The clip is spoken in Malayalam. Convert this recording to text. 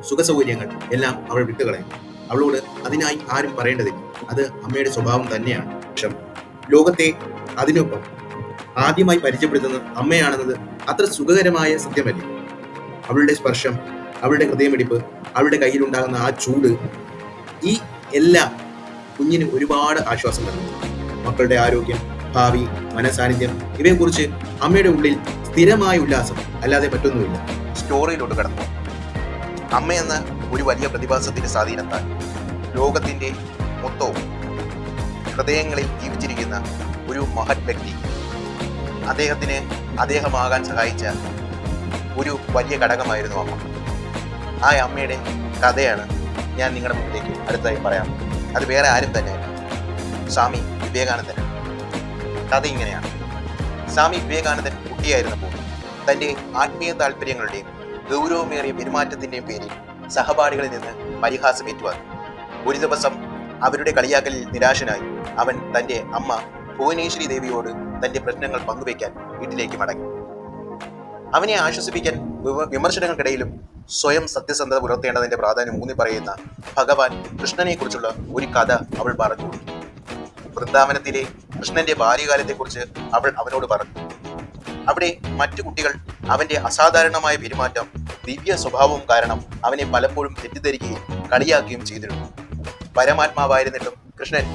സുഖസൗകര്യങ്ങൾ എല്ലാം അവൾ വിട്ടുകളയും. അവളോട് അതിനായി ആരും പറയേണ്ടതില്ല. അത് അമ്മയുടെ സ്വഭാവം തന്നെയാണ്. പക്ഷെ ലോകത്തെ അതിനൊപ്പം ആദ്യമായി പരിചയപ്പെടുത്തുന്നത് അമ്മയാണെന്നത് അത്ര സുഖകരമായ സത്യമല്ലേ? അവളുടെ സ്പർശം, അവളുടെ ഹൃദയമിടിപ്പ്, അവളുടെ കയ്യിലുണ്ടാകുന്ന ആ ചൂട്, ഈ എല്ലാം കുഞ്ഞിന് ഒരുപാട് ആശ്വാസം നൽകുന്നു. മക്കളുടെ ആരോഗ്യം, ഭാവി, മനസാന്നിധ്യം ഇവയെക്കുറിച്ച് അമ്മയുടെ ഉള്ളിൽ സ്ഥിരമായ ഉല്ലാസം അല്ലാതെ മറ്റൊന്നുമില്ല. സ്റ്റോറിയിലോട്ട് കടന്നു. അമ്മയെന്ന ഒരു വലിയ പ്രതിഭാസത്തിന്റെ സ്വാധീനത്താൽ ലോകത്തിന്റെ മൊത്തവും ഹൃദയങ്ങളിൽ ജീവിച്ചിരിക്കുന്ന ഒരു മഹത് വ്യക്തി, അദ്ദേഹമാകാൻ സഹായിച്ച ഒരു വലിയ ഘടകമായിരുന്നു അമ്മ. ആ അമ്മയുടെ കഥയാണ് ഞാൻ നിങ്ങളുടെ മുന്നിലേക്ക് അടുത്തായി പറയാം. അത് വേറെ ആരും തന്നെയല്ല, സ്വാമി വിവേകാനന്ദൻ. കഥ ഇങ്ങനെയാണ്. സ്വാമി വിവേകാനന്ദൻ കുട്ടിയായിരുന്നപ്പോൾ തൻ്റെ ആത്മീയ താല്പര്യങ്ങളുടെയും ഗൗരവമേറിയ പെരുമാറ്റത്തിൻ്റെയും പേരിൽ സഹപാഠികളിൽ നിന്ന് പരിഹാസം ഏറ്റുവാങ്ങി. ഒരു ദിവസം അവരുടെ കളിയാക്കലിൽ നിരാശനായി അവൻ തൻ്റെ അമ്മ ഭുവനേശ്വരി ദേവിയോട് തൻ്റെ പ്രശ്നങ്ങൾ പങ്കുവയ്ക്കാൻ വീട്ടിലേക്ക് മടങ്ങി. അവനെ ആശ്വസിപ്പിക്കാൻ വിമർശനങ്ങൾക്കിടയിലും സ്വയം സത്യസന്ധത പുലർത്തേണ്ടതിൻ്റെ പ്രാധാന്യം ഊന്നി പറയുന്ന ഭഗവാൻ കൃഷ്ണനെ കുറിച്ചുള്ള ഒരു കഥ അവൾ പറഞ്ഞു. വൃന്ദാവനത്തിലെ കൃഷ്ണന്റെ ബാല്യകാലത്തെക്കുറിച്ച് അവൾ അവനോട് പറഞ്ഞു. അവിടെ മറ്റു കുട്ടികൾ അവന്റെ അസാധാരണമായ പെരുമാറ്റം, ദിവ്യ സ്വഭാവവും കാരണം അവനെ പലപ്പോഴും തെറ്റിദ്ധരിക്കുകയും കളിയാക്കുകയും ചെയ്തിരുന്നു. പരമാത്മാവായിരുന്നിട്ടും കൃഷ്ണൻ